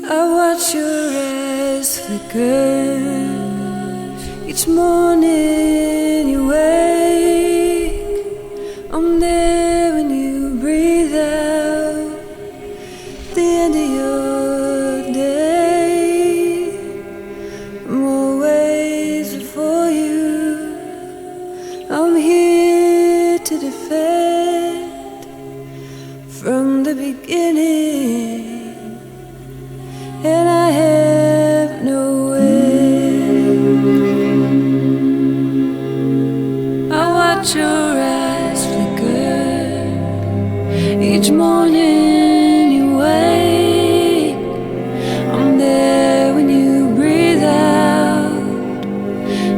I watch your eyes flicker each morning you wake. I'm there when you breathe out the end of your day. I'm always before you. I'm here to defend from the beginning. And I have no end. I watch your eyes flicker each morning you wake. I'm there when you breathe out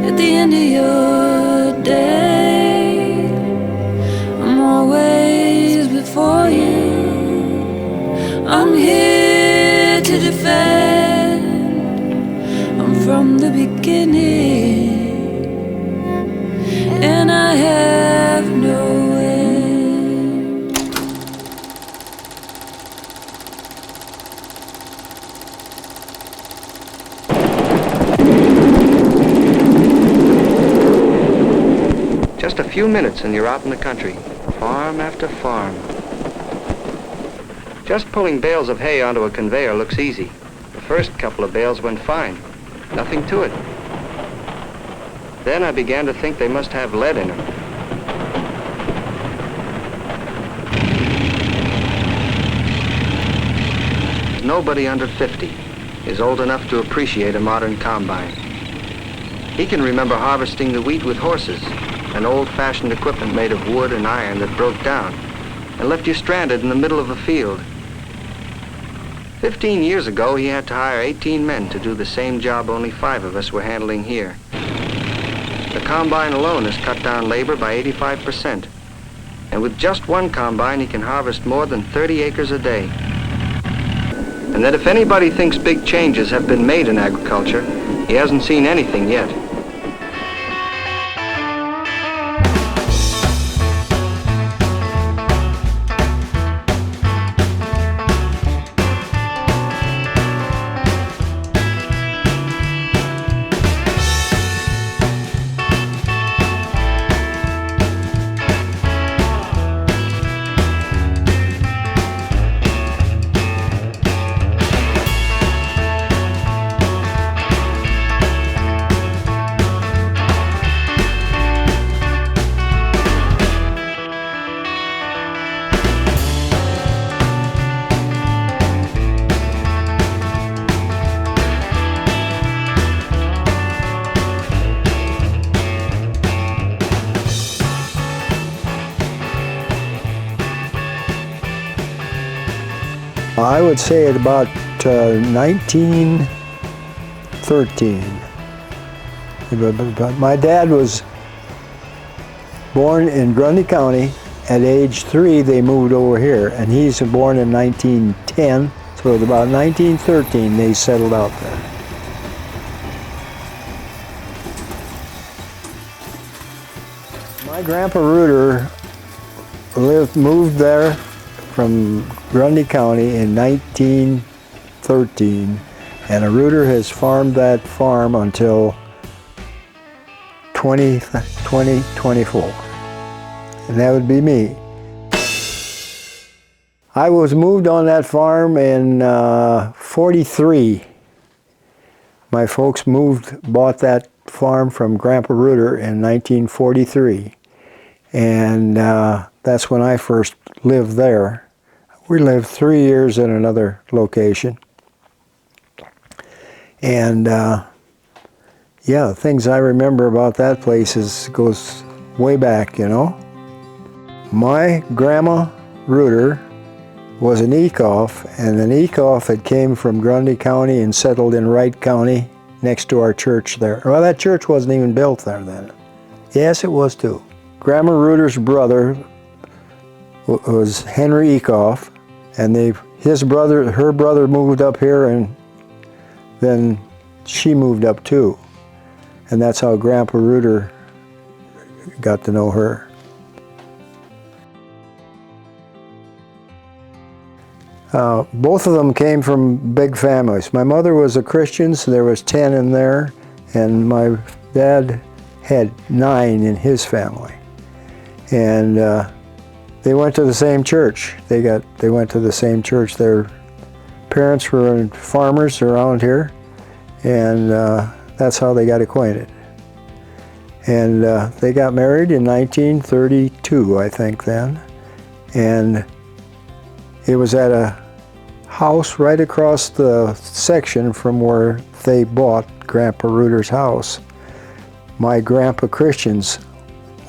at the end of your day. I'm always before you. I'm here to defend. I'm from the beginning, and I have no end. Just a few minutes and you're out in the country, farm after farm. Just pulling bales of hay onto a conveyor looks easy. The first couple of bales went fine. Nothing to it. Then I began to think they must have lead in them. Nobody under 50 is old enough to appreciate a modern combine. He can remember harvesting the wheat with horses, an old-fashioned equipment made of wood and iron that broke down and left you stranded in the middle of a field. 15 years ago, he had to hire 18 men to do the same job only 5 of us were handling here. The combine alone has cut down labor by 85%. And with just one combine, he can harvest more than 30 acres a day. And that if anybody thinks big changes have been made in agriculture, he hasn't seen anything yet. I would say at about 1913. But my dad was born in Grundy County. At age 3, they moved over here, and he's born in 1910. So at about 1913, they settled out there. My grandpa Ruter moved there from Grundy County in 1913, and a Ruter has farmed that farm until 2024, and that would be me. I was moved on that farm in 43. My folks bought that farm from Grandpa Ruter in 1943, and that's when I first lived there. We lived 3 years in another location. And yeah, things I remember about that place goes way back, you know. My grandma Ruter was an Ecoff, and an Ecoff had came from Grundy County and settled in Wright County next to our church there. Well, that church wasn't even built there then. Yes, it was too. Grandma Ruter's brother was Henry Ecoff, and her brother moved up here, and then she moved up too. And that's how Grandpa Ruter got to know her. Both of them came from big families. My mother was a Christian, so there was 10 in there, and my dad had 9 in his family. And they went to the same church. They went to the same church. Their parents were farmers around here, and that's how they got acquainted. And they got married in 1932, I think then. And it was at a house right across the section from where they bought Grandpa Ruter's house. My Grandpa Christians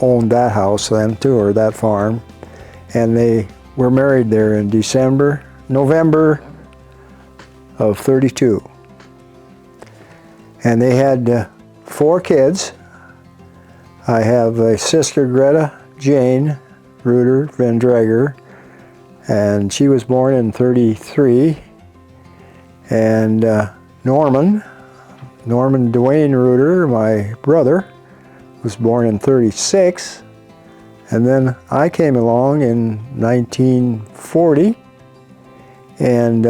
owned that house then too, or that farm. And they were married there in November of 32. And they had 4 kids. I have a sister, Greta Jane Ruter Vaandrager, and she was born in 33. And Norman Dwayne Ruter, my brother, was born in 36. And then I came along in 1940, and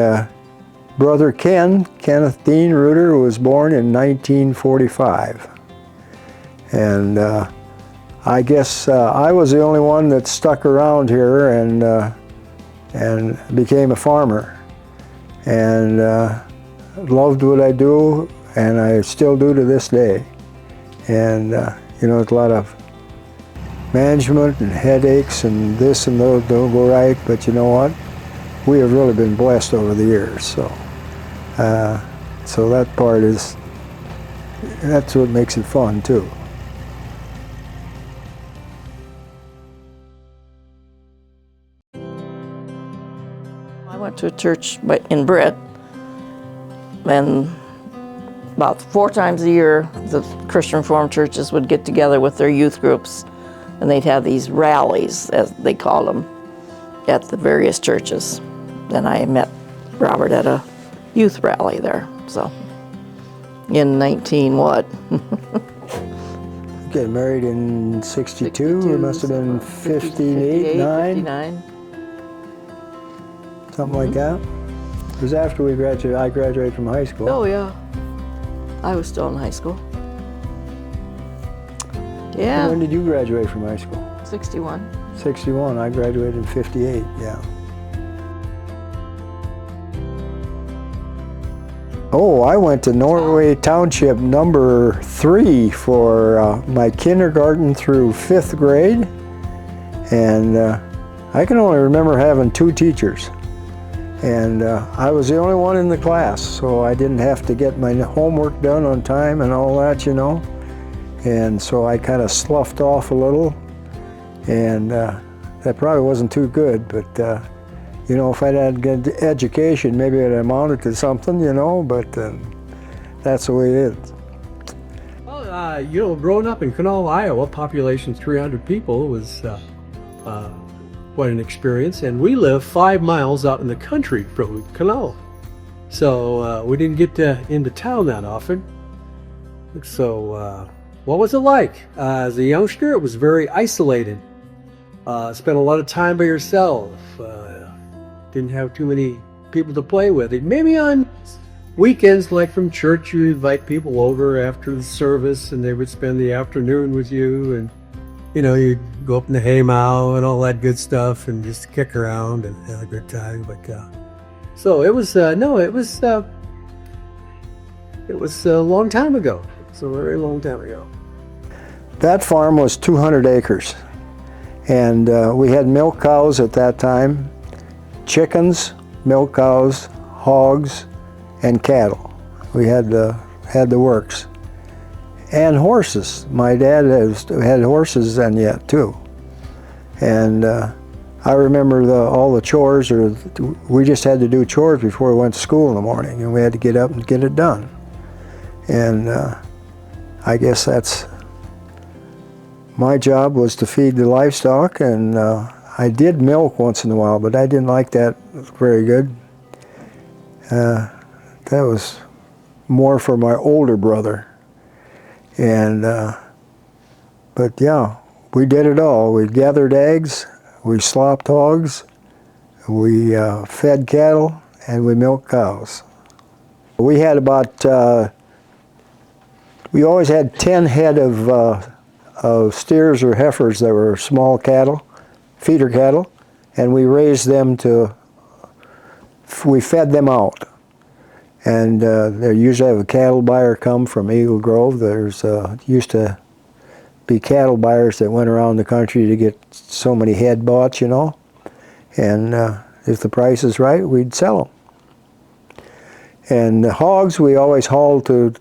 brother Kenneth Dean Ruter, was born in 1945. And I guess I was the only one that stuck around here and became a farmer. And loved what I do, and I still do to this day. And you know, it's a lot of management and headaches and this and those don't go right, but you know what? We have really been blessed over the years. So that part that's what makes it fun too. I went to a church in Britt, and about 4 times a year, the Christian Reformed churches would get together with their youth groups, and they'd have these rallies, as they called them, at the various churches. Then I met Robert at a youth rally there, so in 19 what? Getting married in 62, it must have been 58, 59? Something like that. It was after I graduated from high school. Oh yeah, I was still in high school. Yeah. When did you graduate from high school? 61. 61, I graduated in 58, yeah. Oh, I went to Norway Township number 3 for my kindergarten through 5th grade. And I can only remember having 2 teachers. And I was the only one in the class, so I didn't have to get my homework done on time and all that, you know. And so I kind of sloughed off a little, and that probably wasn't too good, but you know, if I'd had good education, maybe it amounted to something, you know, but that's the way it is. Well, you know, growing up in Kanawha, Iowa, population 300 people was quite an experience, and we live 5 miles out in the country from Kanawha. So we didn't get into town that often. So what was it like? As a youngster, it was very isolated. Spent a lot of time by yourself. Didn't have too many people to play with. Maybe on weekends, like from church, you invite people over after the service, and they would spend the afternoon with you, and you know, you'd go up in the haymow and all that good stuff, and just kick around and have a good time. But so it was it was a long time ago. It's a very long time ago. That farm was 200 acres, and we had milk cows at that time, chickens, milk cows, hogs, and cattle. We had the works. And horses. My dad had horses then yet too. And I remember all the chores, we just had to do chores before we went to school in the morning, and we had to get up and get it done. And I guess my job was to feed the livestock, and I did milk once in a while, but I didn't like that very good. That was more for my older brother. And, but yeah, we did it all. We gathered eggs, we slopped hogs, We fed cattle and we milked cows. We had about, we always had 10 head of steers or heifers that were small cattle, feeder cattle, and we raised them we fed them out. And they usually have a cattle buyer come from Eagle Grove. There's used to be cattle buyers that went around the country to get so many head bought, you know. And if the price is right, we'd sell them. And the hogs we always hauled to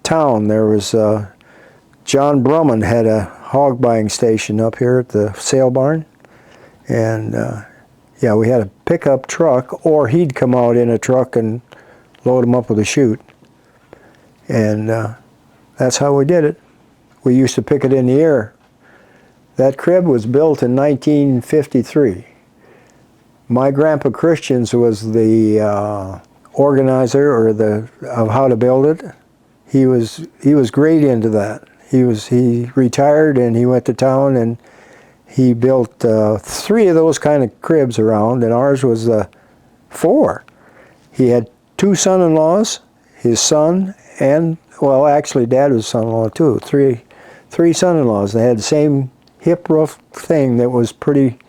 town. There was John Brumman had a hog buying station up here at the sale barn. And yeah, we had a pickup truck, or he'd come out in a truck and load them up with a chute. And that's how we did it. We used to pick it in the air. That crib was built in 1953. My grandpa Christians was the organizer or of how to build it. He was great into that. He retired and he went to town and he built 3 of those kind of cribs around, and ours was 4. He had 2 son-in-laws, his son, and, well, actually Dad was son-in-law too. 3 son-in-laws. They had the same hip roof thing that was pretty,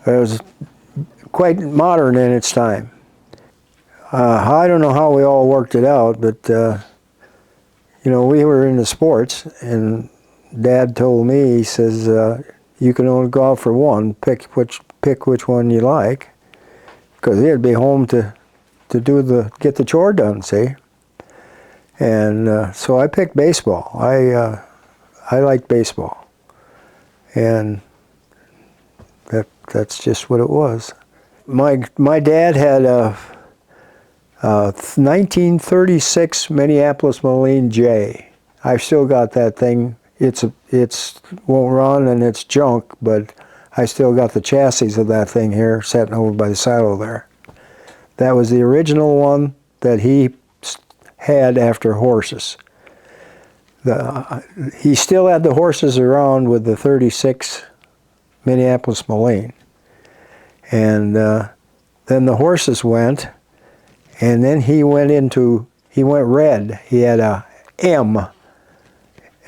it was quite modern in its time. I don't know how we all worked it out, but you know, we were into sports, and Dad told me, he says, you can only go out for one, pick which one you like, because he'd be home to get the chore done, see? And so I picked baseball. I liked baseball, and that's just what it was. My dad had a 1936 Minneapolis Moline J. I've still got that thing. It's won't run and it's junk, but I still got the chassis of that thing here sitting over by the silo there. That was the original one that he had after horses. He still had the horses around with the 36 Minneapolis Moline. And then the horses went, and then he went red. He had a M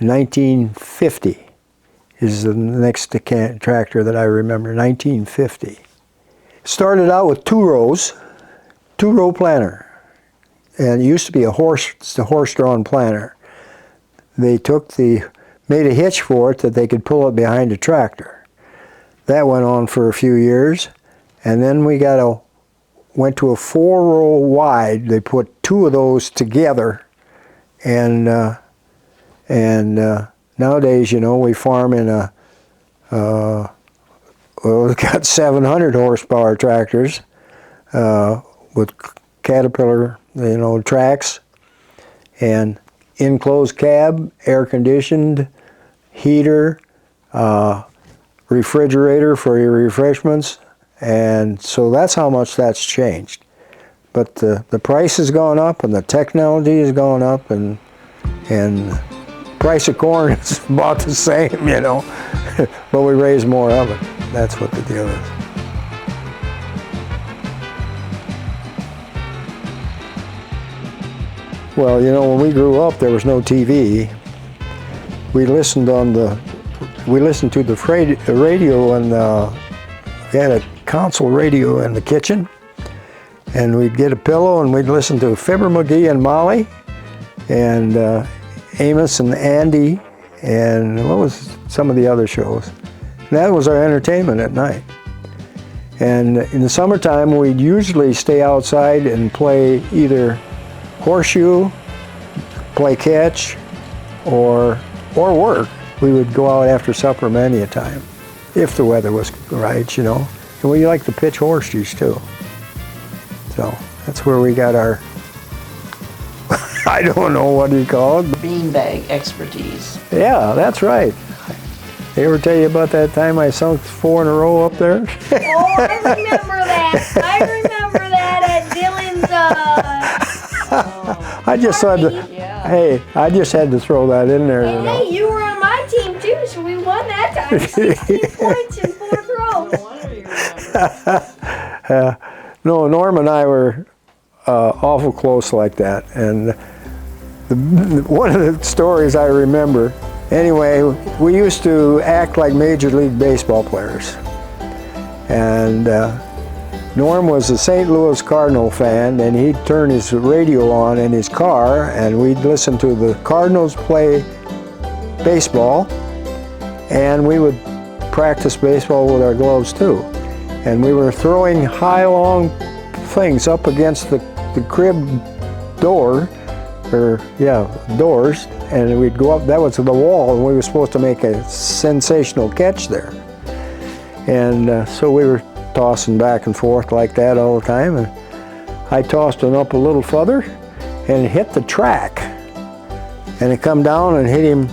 in 1950 is the next tractor that I remember, 1950. Started out with 2-row planter. And it used to be a horse-drawn planter. They made a hitch for it that they could pull it behind a tractor. That went on for a few years, and then we went to a 4-row wide. They put 2 of those together, and nowadays, you know, we farm in we've got 700 horsepower tractors with Caterpillar, you know, tracks, and enclosed cab, air conditioned, heater, refrigerator for your refreshments, and so that's how much that's changed. But the price has gone up and the technology has gone up, and price of corn is about the same, you know, but we raise more of it. That's what the deal is. Well, you know, when we grew up, there was no TV. We listened to the radio, and we had a console radio in the kitchen, and we'd get a pillow and we'd listen to Fibber McGee and Molly, and Amos and Andy, and what was some of the other shows. And that was our entertainment at night. And in the summertime, we'd usually stay outside and play either horseshoe, play catch, or work. We would go out after supper many a time, if the weather was right, you know. And we like to pitch horseshoes too. So that's where we got our, I don't know what you call it. Beanbag expertise. Yeah, that's right. They ever tell you about that time I sunk 4 in a row up there? Oh, I remember that. I remember that at Dylan's, I just had to, hey, I just had to throw that in there. and You know. hey, you were on my team too, so we won that time. 16 points in 4th row. No wonder you remember. No, Norm and I were awful close like that. And one of the stories I remember, anyway, we used to act like Major League Baseball players. And Norm was a St. Louis Cardinal fan, and he'd turn his radio on in his car, and we'd listen to the Cardinals play baseball, and we would practice baseball with our gloves too. And we were throwing high, long things up against the crib door, doors, and we'd go up, that was the wall, and we were supposed to make a sensational catch there. And so we were tossing back and forth like that all the time, and I tossed him up a little further, and it hit the track, and it come down and hit him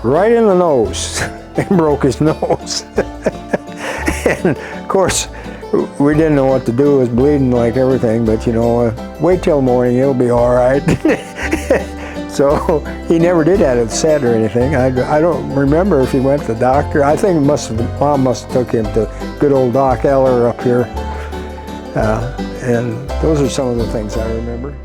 right in the nose, and broke his nose. And of course, we didn't know what to do. It was bleeding like everything, but you know, wait till morning, it'll be all right. So he never did have it set or anything. I don't remember if he went to the doctor. I think Mom must have took him to good old Doc Eller up here. And those are some of the things I remember.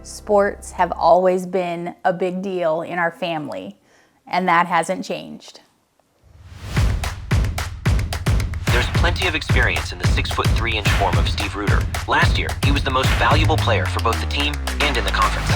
Sports have always been a big deal in our family, and that hasn't changed. There's plenty of experience in the 6'3" form of Steve Ruter. Last year, he was the most valuable player for both the team and in the conference.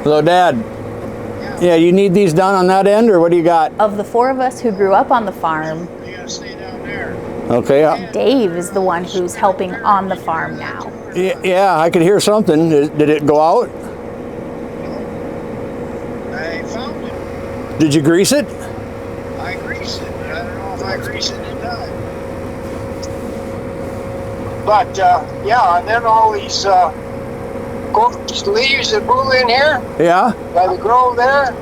Hello, Dad. Yeah, you need these done on that end, or what do you got? Of the four of us who grew up on the farm, You gotta stay down there. Okay. Dave is the one who's helping on the farm now. Yeah, I could hear something. Did it go out? I found it. Did you grease it? I greased it, but I don't know if I greased it in time. But yeah, and then all these leaves that blew in here Yeah. by the grove there,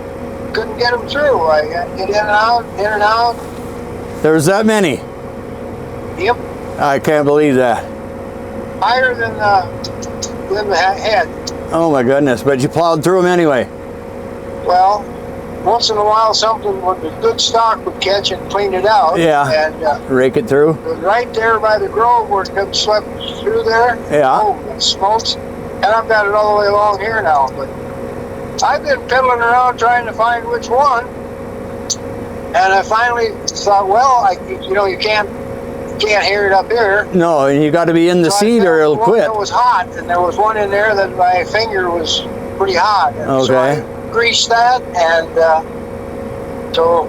couldn't get them through. I got to get in and out. There's that many. Yep, I can't believe that. higher than the head. Oh my goodness, but you plowed through them anyway. Well, once in a while something with a good stock would catch and clean it out. Yeah. And Rake it through. right there by the grove where it comes swept through there. Yeah. Oh, it smokes. And I've got it all the way along here now. But I've been fiddling around trying to find which one. And I finally thought, well, you can't hear it up here. No, and you got to be in the So I seat or found it'll one quit. that was hot, and there was one in there that my finger was pretty hot. And Okay. So I greased that, and so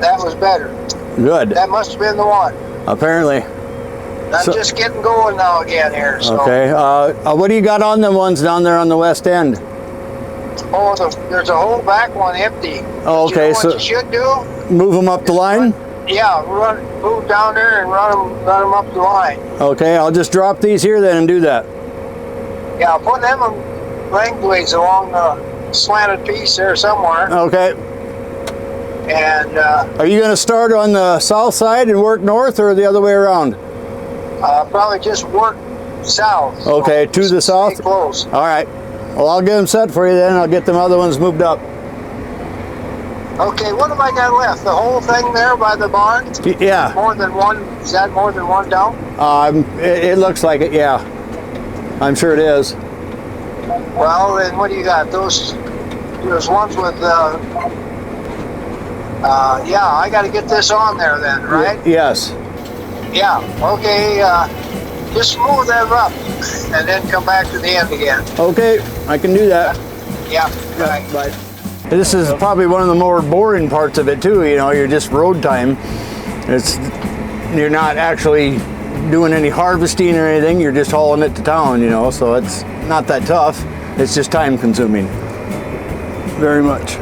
that was better. Good. That must have been the one. Apparently. I'm So- just getting going now again here. So. Okay. What do you got on them ones down there on the west end? Oh, there's a whole back one empty. Oh, But okay, you know so- what you should do? Move them up the line? Yeah, move down there and run them up the line. Okay, I'll just drop these here then and do that. Yeah, put them lengthways along the slanted piece there somewhere. Okay. And Are you going to start on the south side and work north or the other way around? probably just work south. Okay, to the Stay south? close. All right. Well, I'll get them set for you then. I'll get them other ones moved up. Okay, what have I got left? The whole thing there by the barn? Yeah. More than one? Is that more than one down? It looks like it, yeah. I'm sure it is. Well, then what do you got? There's ones with, yeah, I got to get this on there then, right? Yes. Yeah, okay, just smooth them up and then come back to the end again. Okay, I can do that. Yeah, right. Bye. This is probably one of the more boring parts of it too, you know, you're just road time. It's you're not actually doing any harvesting or anything, you're just hauling it to town, you know, so it's not that tough. It's just time consuming. Very much.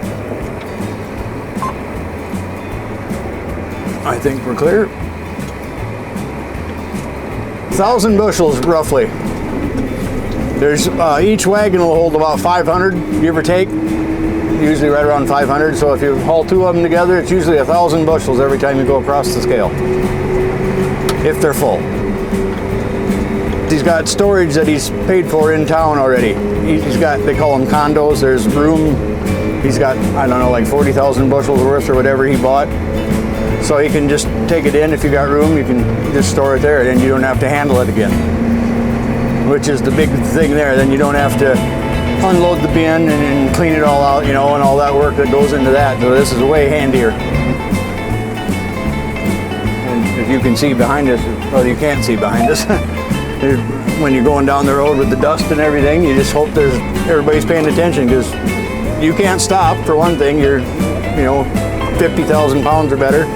I think we're clear. 1,000 bushels roughly. There's each wagon will hold about 500, give or take. Usually right around 500. So if you haul two of them together, it's usually 1,000 bushels every time you go across the scale, if they're full. He's got storage that he's paid for in town already. He's got, they call them condos. There's room. He's got, I don't know, like 40,000 bushels worth or whatever he bought. So he can just take it in. If you got room, you can just store it there, and then you don't have to handle it again, which is the big thing there. Then you don't have to unload the bin and clean it all out, you know, and all that work that goes into that. So this is way handier. And if you can see behind us, well, you can't see behind us. When you're going down the road with the dust and everything, you just hope everybody's paying attention, because you can't stop. For one thing, you're, you know, 50,000 pounds or better.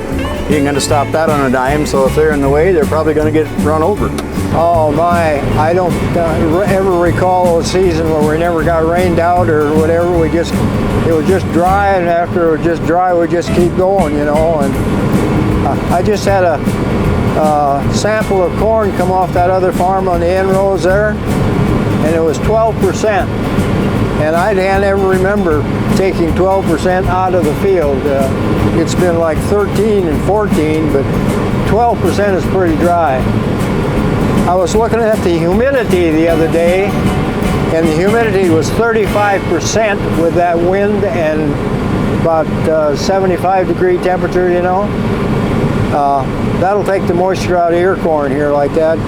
You ain't gonna stop that on a dime, so if they're in the way, they're probably gonna get run over. Oh my, I don't ever recall a season where we never got rained out or whatever. It was just dry, and after it was just dry, we just keep going, you know. And I just had a sample of corn come off that other farm on the end rows there, and it was 12%. And I can't ever remember taking 12% out of the field. It's been like 13 and 14, but 12% is pretty dry. I was looking at the humidity the other day, and the humidity was 35% with that wind and about 75-degree temperature, you know. That'll take the moisture out of your corn here like that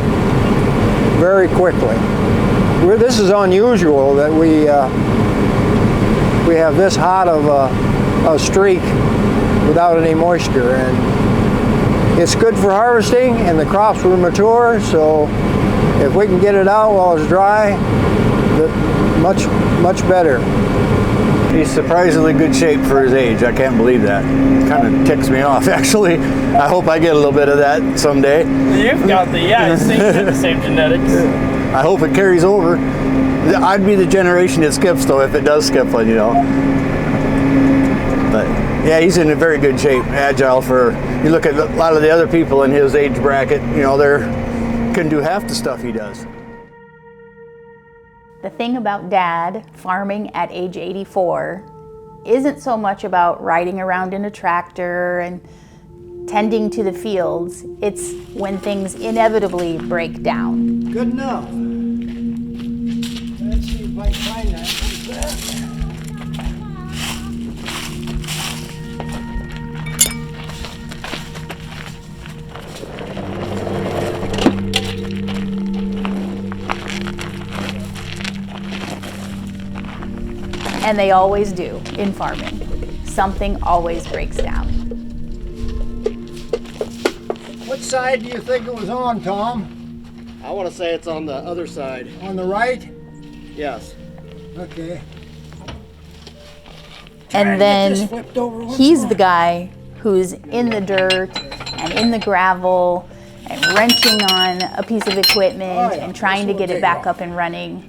very quickly. This is unusual that we have this hot of a streak without any moisture, and it's good for harvesting, and the crops were mature, so if we can get it out while it's dry, much better. He's surprisingly good shape for his age. I can't believe that. It kind of ticks me off, actually. I hope I get a little bit of that someday. You've got the same genetics. I hope it carries over. I'd be the generation that skips, though, if it does skip one, you know. But yeah, he's in a very good shape, agile for. You look at a lot of the other people in his age bracket, you know, they can do half the stuff he does. The thing about Dad farming at age 84 isn't so much about riding around in a tractor and tending to the fields. It's when things inevitably break down. Good enough. Let's see if I can find that. And they always do in farming. Something always breaks down. What side do you think it was on, Tom? I want to say it's on the other side. On the right? Yes. Okay. And then he's the guy who's in the dirt and in the gravel and wrenching on a piece of equipment and trying to get it back up and running.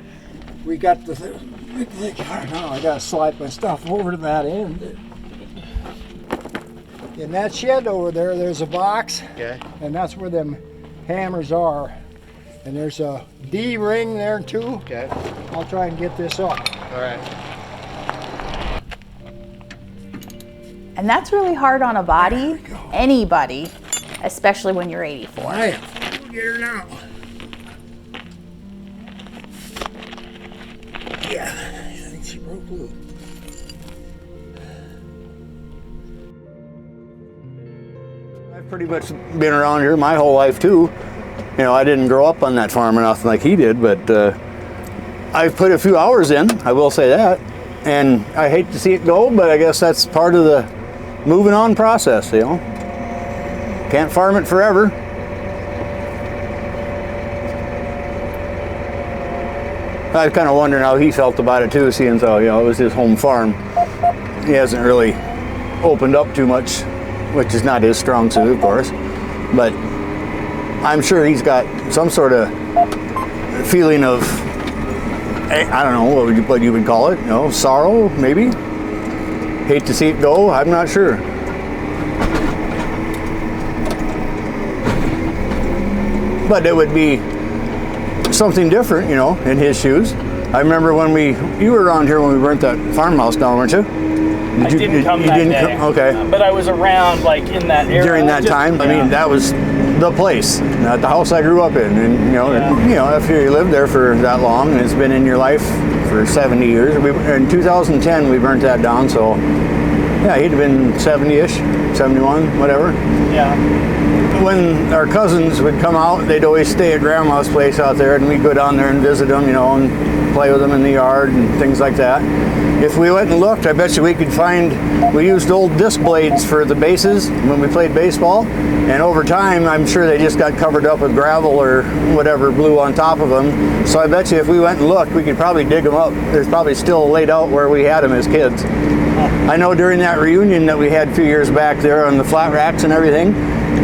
We got the now I gotta slide my stuff over to that end. In that shed over there, there's a box, Okay. and that's where them hammers are. And there's a D ring there too. Okay. I'll try and get this off. All right. And that's really hard on a body, anybody, especially when you're 84. All right, we'll get her now. Yeah, I think she broke loose. I've pretty much been around here my whole life too. You know, I didn't grow up on that farm or nothing like he did, but I've put a few hours in, I will say that. And I hate to see it go, but I guess that's part of the moving on process, you know. Can't farm it forever. I was kind of wondering how he felt about it too, seeing so, you know, it was his home farm. He hasn't really opened up too much, which is not his strong suit, of course. But I'm sure he's got some sort of feeling of, I don't know, what you would call it, you know, sorrow, maybe? Hate to see it go, I'm not sure. But it would be something different, you know, in his shoes. I remember when you were around here when we burnt that farmhouse down, weren't you? I didn't come that day. Okay. But I was around, like, in that era. During that time, I mean, that was the place, not the house I grew up in. And, you know, after you lived there for that long, and it's been in your life for 70 years. In 2010, we burnt that down, so, yeah, he'd have been 70-ish, 71, whatever. Yeah. When our cousins would come out, they'd always stay at Grandma's place out there, and we'd go down there and visit them, you know, and play with them in the yard and things like that. If we went and looked, I bet you we could find, we used old disc blades for the bases when we played baseball, and over time, I'm sure they just got covered up with gravel or whatever blew on top of them. So I bet you if we went and looked, we could probably dig them up. There's probably still laid out where we had them as kids. I know during that reunion that we had a few years back there on the flat racks and everything,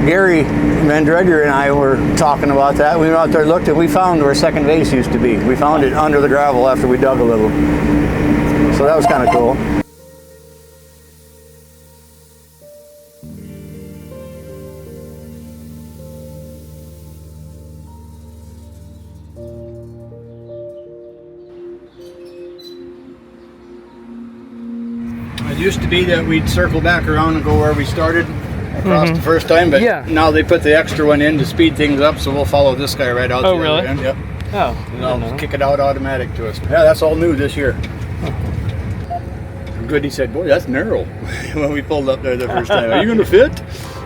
Gary Vaandrager and I were talking about that. We went out there and looked, and we found where second base used to be. We found it under the gravel after we dug a little. So that was kind of cool. It used to be that we'd circle back around and go where we started across the first time, but now they put the extra one in to speed things up, so we'll follow this guy right out. Oh, really? End. Yep. Oh. And I'll kick it out automatic to us. Yeah, that's all new this year. Goody said, boy, that's narrow, when we pulled up there the first time. Are you going to fit?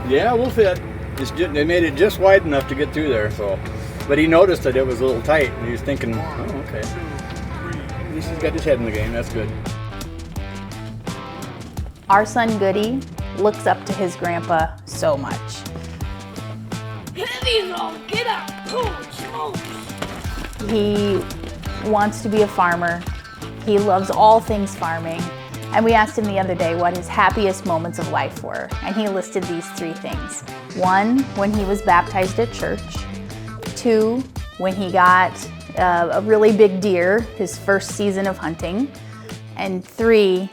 Yeah, we'll fit. They made it just wide enough to get through there, so. But he noticed that it was a little tight, and he was thinking, oh, okay. At least he's got his head in the game, that's good. Our son Goody looks up to his grandpa so much. Get up! Holy smokes! He wants to be a farmer. He loves all things farming. And we asked him the other day what his happiest moments of life were, and he listed these 3 things. 1, when he was baptized at church. 2, when he got a really big deer, his first season of hunting. And 3,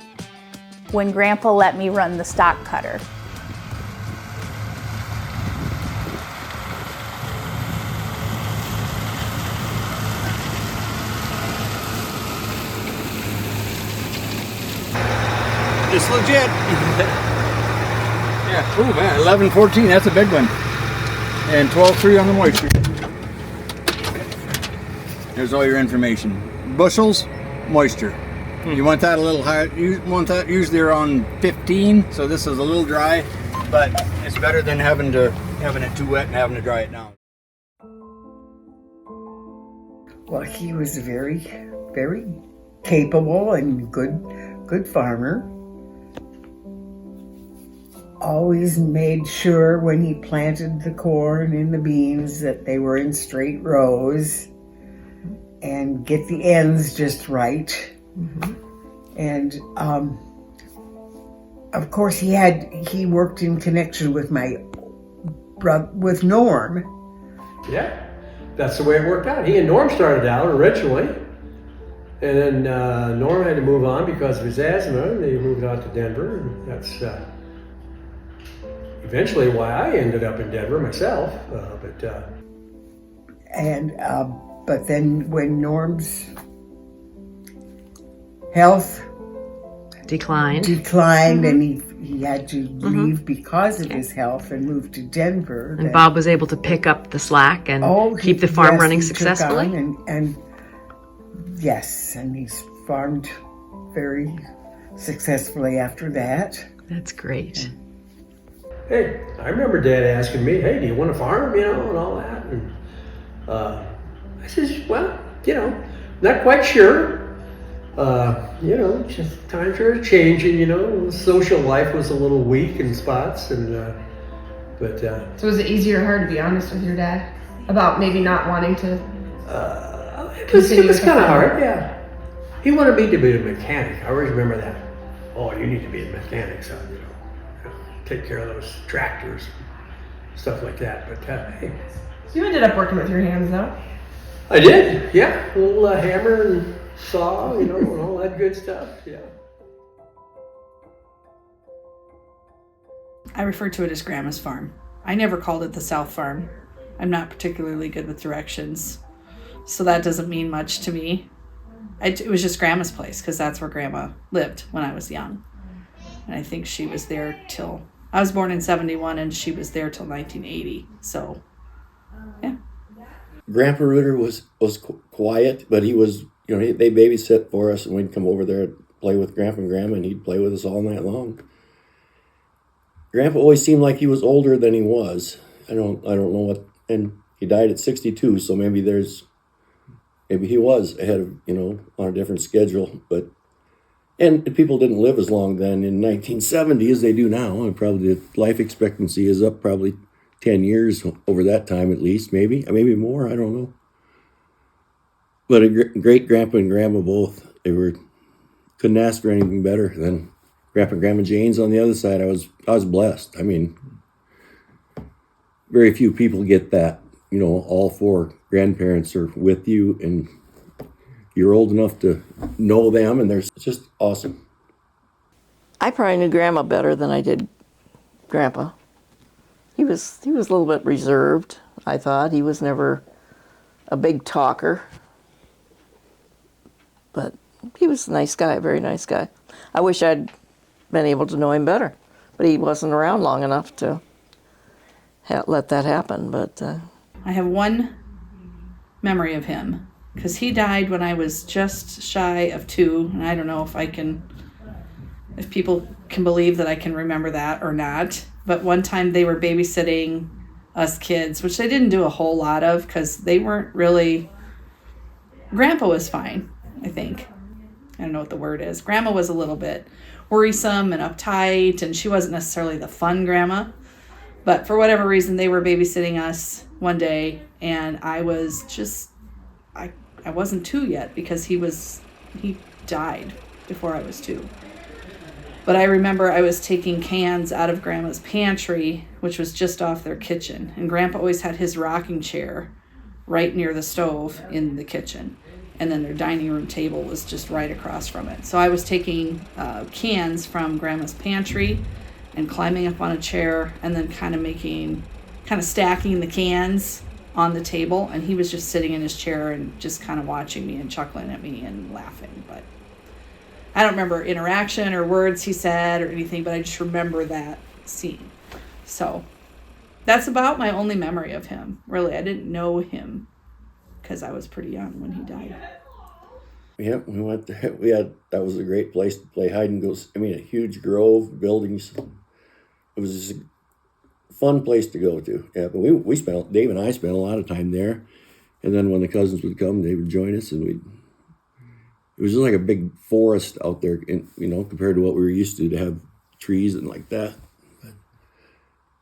when Grandpa let me run the stock cutter. It's legit. Yeah. Oh man, 11-14. That's a big one. And 12-3 on the moisture. There's all your information. Bushels, moisture. You want that a little higher. You want that usually around 15. So this is a little dry, but it's better than having it too wet and having to dry it down. Well, he was a very, very capable and good farmer. Always made sure when he planted the corn and the beans that they were in straight rows and get the ends just right. And of course he worked in connection with with Norm. Yeah, that's the way it worked out. He and Norm started out originally, and then Norm had to move on because of his asthma, and they moved out to Denver, and that's eventually why I ended up in Denver myself. But then when Norm's health declined and he had to leave because of his health and move to Denver. And Bob was able to pick up the slack and keep the farm running successfully. And he's farmed very successfully after that. That's great. Hey, I remember Dad asking me, hey, do you want to farm, and all that. And I says, well, not quite sure. Just times are changing, social life was a little weak in spots, and So was it easier or hard to be honest with your dad about maybe not wanting to? It was kind of hard, yeah. He wanted me to be a mechanic. I always remember that. Oh, you need to be a mechanic, son. Take care of those tractors, stuff like that. But hey, You ended up working with your hands, though. I did, yeah. A little hammer and saw, and all that good stuff, yeah. I refer to it as Grandma's farm. I never called it the South Farm. I'm not particularly good with directions, so that doesn't mean much to me. It was just Grandma's place because that's where Grandma lived when I was young. And I think she was there till, I was born in 71 and she was there till 1980, so yeah. Grandpa Ruter was quiet, but he was, they babysit for us, and we'd come over there and play with Grandpa and Grandma, and he'd play with us all night long. Grandpa always seemed like he was older than he was. I don't know what, and he died at 62, so maybe he was ahead of, on a different schedule, and people didn't live as long then in 1970 as they do now, and probably the life expectancy is up probably 10 years over that time at least, maybe more, I don't know. But a great Grandpa and Grandma both, couldn't ask for anything better than Grandpa and Grandma Jane's on the other side. I was blessed. I mean, very few people get that, all four grandparents are with you and you're old enough to know them, and it's just awesome. I probably knew Grandma better than I did Grandpa. He was a little bit reserved, I thought. He was never a big talker. But he was a nice guy, a very nice guy. I wish I'd been able to know him better, but he wasn't around long enough to let that happen. But I have one memory of him, because he died when I was just shy of 2, and I don't know if people can believe that I can remember that or not. But one time they were babysitting us kids, which they didn't do a whole lot of because they weren't really... Grandpa was fine, I think. I don't know what the word is. Grandma was a little bit worrisome and uptight, and she wasn't necessarily the fun grandma. But for whatever reason, they were babysitting us one day, and I was just... I wasn't 2 yet because he died before I was 2. But I remember I was taking cans out of Grandma's pantry, which was just off their kitchen. And Grandpa always had his rocking chair right near the stove in the kitchen. And then their dining room table was just right across from it. So I was taking cans from Grandma's pantry and climbing up on a chair and then kind of stacking the cans on the table. And he was just sitting in his chair and just kind of watching me and chuckling at me and laughing. But I don't remember interaction or words he said or anything, but I just remember that scene. So that's about my only memory of him. Really, I didn't know him because I was pretty young when he died. Yep, we went there. That was a great place to play hide and go. I mean, a huge grove, buildings. It was just a fun place to go to. Yeah, but Dave and I spent a lot of time there. And then when the cousins would come, they would join us, and it was just like a big forest out there, compared to what we were used to have trees and like that.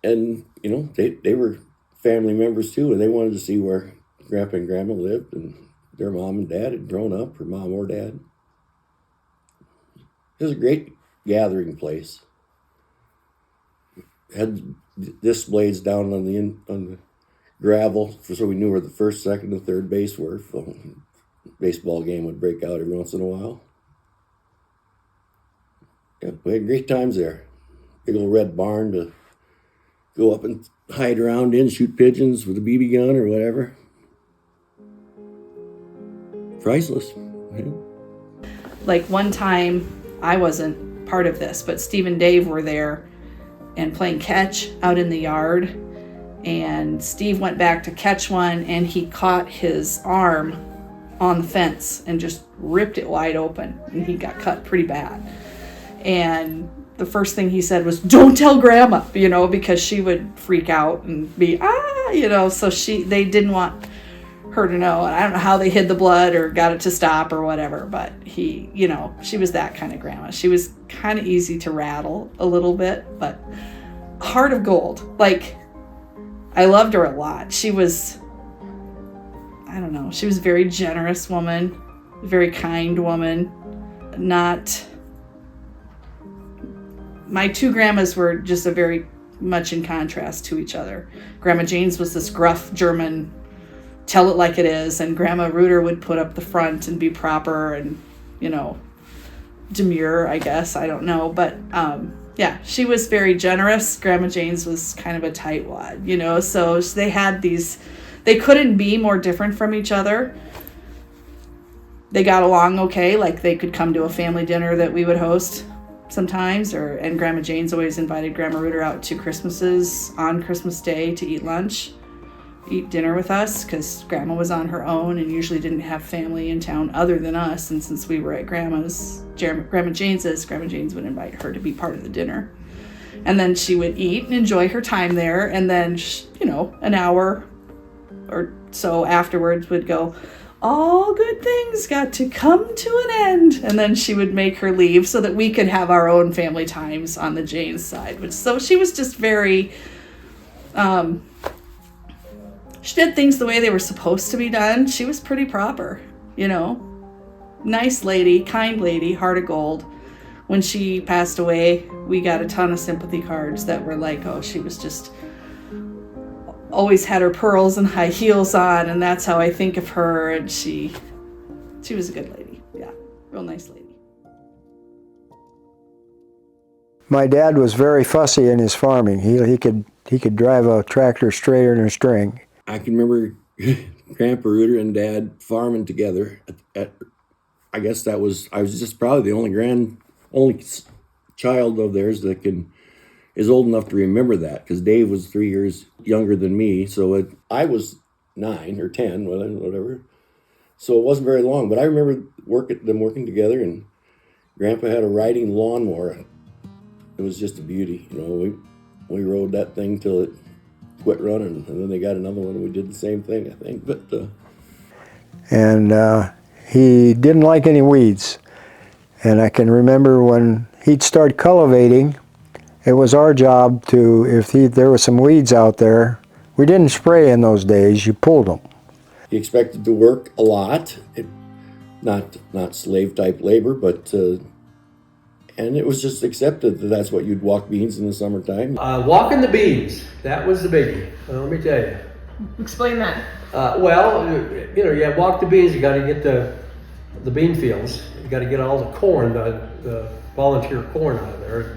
And, they were family members too, and they wanted to see where Grandpa and Grandma lived, and their mom and dad had grown up, or mom or dad. It was a great gathering place. Had displays down on the gravel, so we knew where the first, second, and third base were. So baseball game would break out every once in a while. Yeah, we had great times there. Big old red barn to go up and hide around in, shoot pigeons with a BB gun or whatever. Priceless. Yeah. Like one time, I wasn't part of this, but Steve and Dave were there and playing catch out in the yard. And Steve went back to catch one, and he caught his arm on the fence and just ripped it wide open, and he got cut pretty bad. And the first thing he said was, "Don't tell Grandma," because she would freak out and be, so they didn't want her to know. And I don't know how they hid the blood or got it to stop or whatever, but she was that kind of grandma. She was kind of easy to rattle a little bit, but heart of gold. Like, I loved her a lot. She was a very generous woman, a very kind woman. My two grandmas were just a very much in contrast to each other. Grandma Jane's was this gruff German, tell it like it is, and Grandma Ruter would put up the front and be proper and, demure, I guess. I don't know. But, yeah, she was very generous. Grandma Jane's was kind of a tightwad, so they had they couldn't be more different from each other. They got along okay, like they could come to a family dinner that we would host sometimes, and Grandma Jane's always invited Grandma Ruter out to Christmases on Christmas Day to eat dinner with us, because Grandma was on her own and usually didn't have family in town other than us, and since we were at Grandma Jane's would invite her to be part of the dinner. And then she would eat and enjoy her time there, and then, an hour or so afterwards would go, all good things got to come to an end. And then she would make her leave so that we could have our own family times on the Jane's side. So she was just very, she did things the way they were supposed to be done. She was pretty proper, nice lady, kind lady, heart of gold. When she passed away, we got a ton of sympathy cards that were like, oh, she was just always had her pearls and high heels on, and that's how I think of her. And she was a good lady. Yeah, real nice lady. My dad was very fussy in his farming. He could drive a tractor straighter than a string. I can remember Grandpa Ruter and Dad farming together. I guess I was just probably the only child of theirs that is old enough to remember that, because Dave was 3 years younger than me, so I was 9 or 10, whatever. So it wasn't very long, but I remember them working together, and Grandpa had a riding lawnmower. It was just a beauty, We rode that thing till it quit running, and then they got another one, and we did the same thing, I think. But and he didn't like any weeds, and I can remember when he'd start cultivating. It was our job to, if there were some weeds out there, we didn't spray in those days, you pulled them. He expected to work a lot, not slave-type labor, but, and it was just accepted that that's what you'd walk beans in the summertime. Walking the beans, that was the biggie, let me tell you. Explain that. You walk the beans, you got to get the bean fields, you got to get all the corn, the volunteer corn out of there.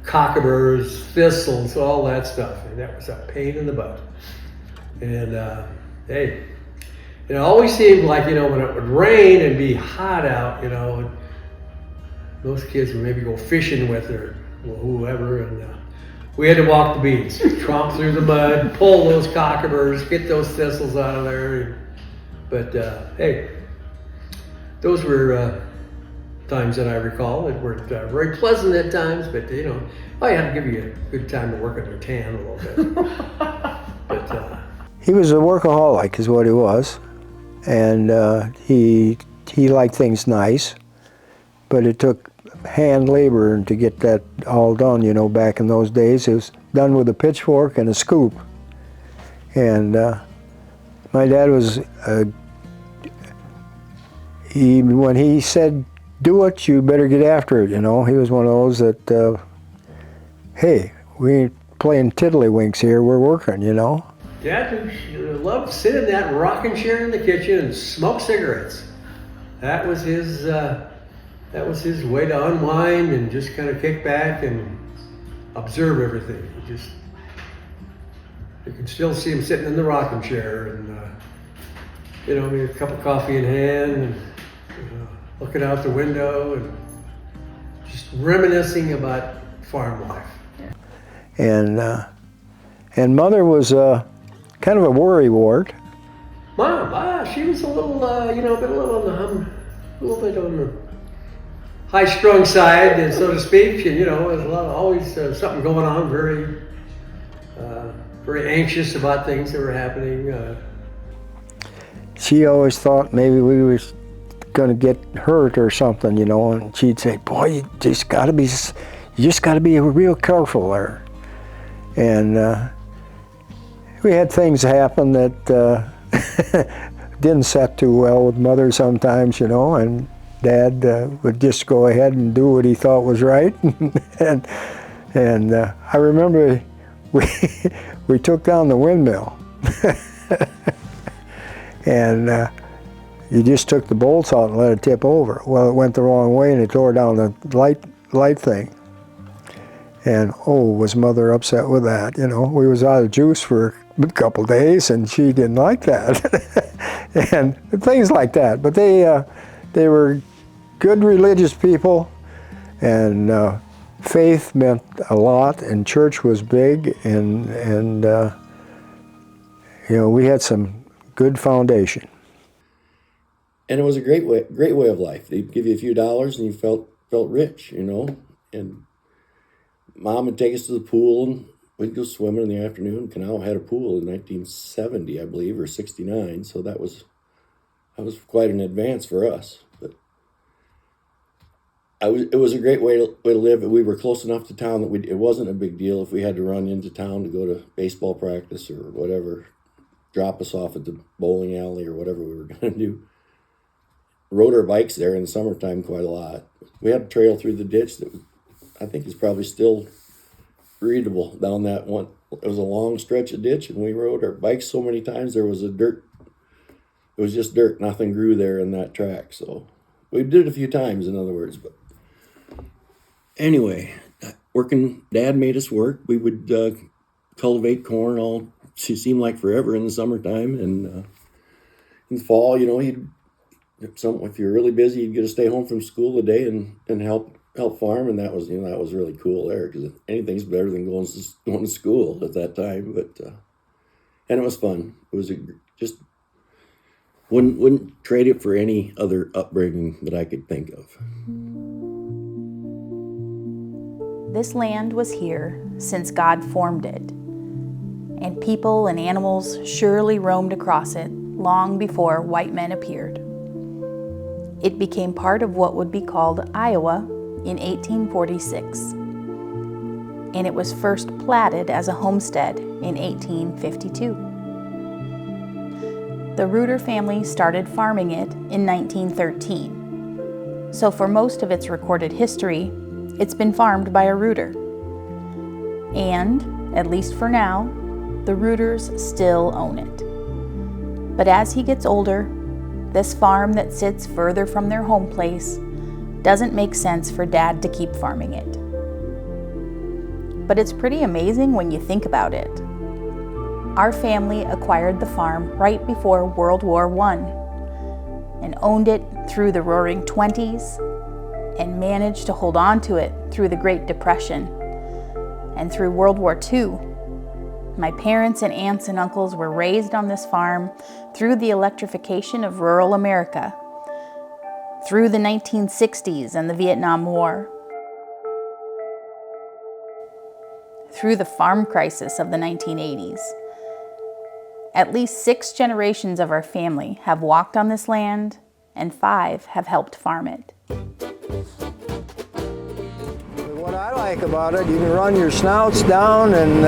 Cockaburs, thistles, all that stuff. And that was a pain in the butt. And it always seemed like, when it would rain and be hot out, those kids would maybe go fishing with or whoever, and we had to walk the beans, tromp through the mud, pull those cockaburs, get those thistles out of there. But those were times that I recall. It weren't very pleasant at times, but I had to give you a good time to work on your tan a little bit. But he was a workaholic, is what he was, and he liked things nice, but it took hand labor to get that all done. Back in those days, it was done with a pitchfork and a scoop. And my dad was when he said, do it, you better get after it, He was one of those that, hey, we ain't playing tiddlywinks here, we're working, Dad loved to sit in that rocking chair in the kitchen and smoke cigarettes. That was his way to unwind and just kind of kick back and observe everything. You could still see him sitting in the rocking chair and, a cup of coffee in hand and, looking out the window and just reminiscing about farm life. And Mother was kind of a worrywart. Mom, she was a little, a little bit on the high-strung side, so to speak. And there was always something going on. Very anxious about things that were happening. She always thought maybe we were going to get hurt or something, and she'd say, "Boy, you just got to be real careful there." And we had things happen that didn't set too well with Mother sometimes, and Dad would just go ahead and do what he thought was right. and I remember we took down the windmill. And you just took the bolts out and let it tip over. Well, it went the wrong way and it tore down the light thing. And was Mother upset with that? You know, we was out of juice for a couple days and she didn't like that. And things like that. But they were good religious people, and faith meant a lot, and church was big, and you know, we had some good foundation. And it was a great way of life. They'd give you a few dollars and you felt rich, you know. And Mom would take us to the pool and we'd go swimming in the afternoon. Kanawha had a pool in 1970, I believe, or 69, so that was quite an advance for us. But it was a great way to live. We were close enough to town that it wasn't a big deal if we had to run into town to go to baseball practice or whatever, drop us off at the bowling alley or whatever we were going to do. Rode our bikes there in the summertime quite a lot. We had a trail through the ditch that I think is probably still readable down that one. It was a long stretch of ditch, and we rode our bikes so many times there was it was just dirt. Nothing grew there in that track. So we did it a few times, in other words. But anyway, Dad made us work. We would cultivate corn it seemed like forever in the summertime. And in the fall, you know, if you're really busy, you'd get to stay home from school a day and help farm, and that was really cool there, because anything's better than going to school at that time. But and it was fun. It was just wouldn't trade it for any other upbringing that I could think of. This land was here since God formed it, and people and animals surely roamed across it long before white men appeared. It became part of what would be called Iowa in 1846, and it was first platted as a homestead in 1852. The Ruter family started farming it in 1913, so for most of its recorded history, it's been farmed by a Ruter. And, at least for now, the Ruters still own it. But as he gets older, this farm that sits further from their home place doesn't make sense for Dad to keep farming it. But it's pretty amazing when you think about it. Our family acquired the farm right before World War I and owned it through the Roaring '20s and managed to hold on to it through the Great Depression and through World War II. My parents and aunts and uncles were raised on this farm through the electrification of rural America, through the 1960s and the Vietnam War, through the farm crisis of the 1980s. At least 6 generations of our family have walked on this land, and 5 have helped farm it. What I like about it, you can run your snouts down and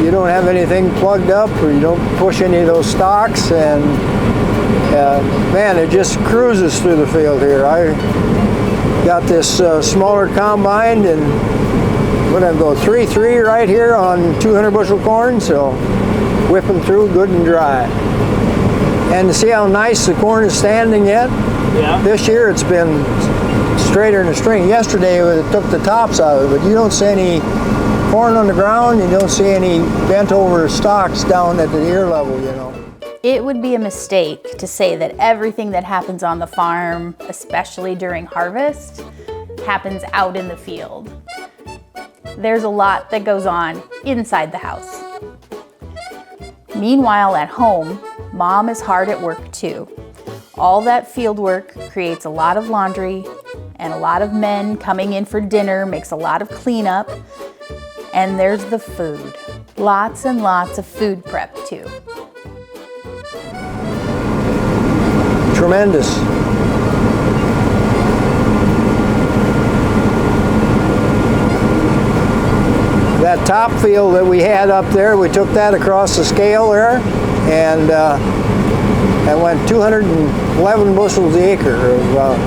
you don't have anything plugged up, or you don't push any of those stalks, and man, it just cruises through the field here. I got this smaller combine, and we're going to go 3-3 right here on 200 bushel corn, so whipping through good and dry. And to see how nice the corn is standing yet, this year it's been straighter than a string. Yesterday it took the tops out of it, but you don't see any corn on the ground, you don't see any bent over stalks down at the ear level, you know. It would be a mistake to say that everything that happens on the farm, especially during harvest, happens out in the field. There's a lot that goes on inside the house. Meanwhile, at home, Mom is hard at work too. All that field work creates a lot of laundry, and a lot of men coming in for dinner makes a lot of cleanup, and there's the food. Lots and lots of food prep too. Tremendous. That top field that we had up there, we took that across the scale there, and that went 211 bushels the acre of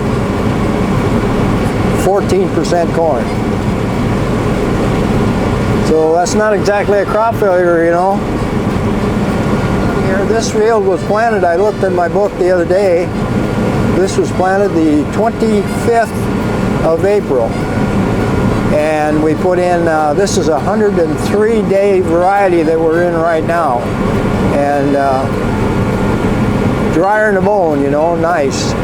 14% corn. So that's not exactly a crop failure, you know. Here, this field was planted, I looked in my book the other day, this was planted the 25th of April. And we put in, this is a 103-day variety that we're in right now. And drier in the bone, you know, nice,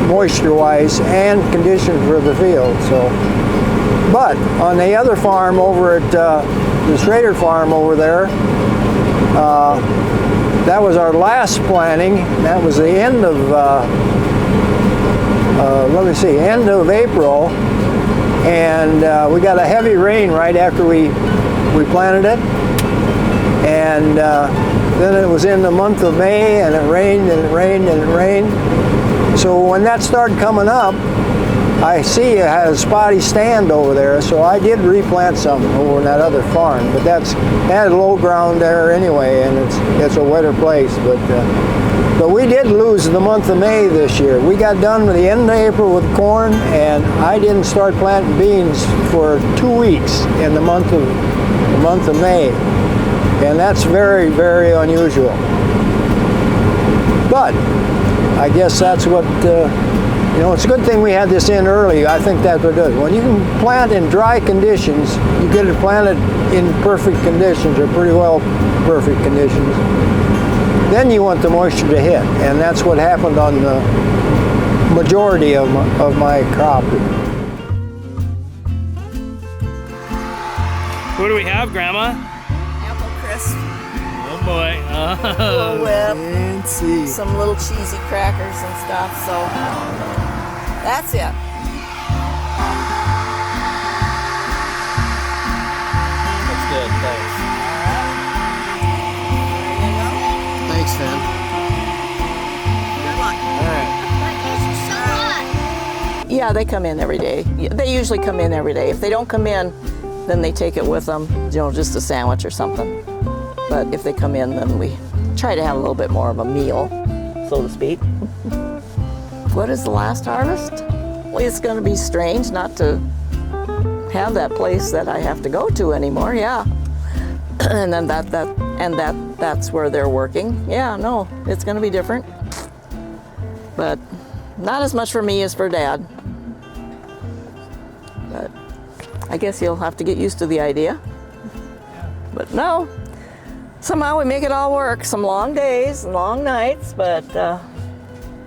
moisture-wise and condition for the field. So, but on the other farm over at the Schrader farm over there, that was our last planting. That was the end of, let me see, end of April. And we got a heavy rain right after we planted it. And then it was in the month of May, and it rained and it rained and it rained. So when that started coming up, I see it had a spotty stand over there, so I did replant something over in that other farm. But that had low ground there anyway, and it's a wetter place. But we did lose the month of May this year. We got done with the end of April with corn, and I didn't start planting beans for 2 weeks in the month of May. And that's very, very unusual. But I guess that's what, you know, it's a good thing we had this in early. I think that's what it does. When you can plant in dry conditions, you get it planted in perfect conditions, or pretty well perfect conditions. Then you want the moisture to hit, and that's what happened on the majority of my crop. What do we have, Grandma? Apple crisp. Oh boy. Little whip. Some little cheesy crackers and stuff. So that's it. That's good. Thanks. Thanks, Finn. Good luck. All right. Yeah, they come in every day. They usually come in every day. If they don't come in, then they take it with them, you know, just a sandwich or something. But if they come in, then we try to have a little bit more of a meal, so to speak. What is the last harvest? Well, it's going to be strange not to have that place that I have to go to anymore. Yeah, and then that's where they're working. Yeah, no, it's going to be different, but not as much for me as for Dad. But I guess you'll have to get used to the idea. But no, somehow we make it all work. Some long days and long nights, but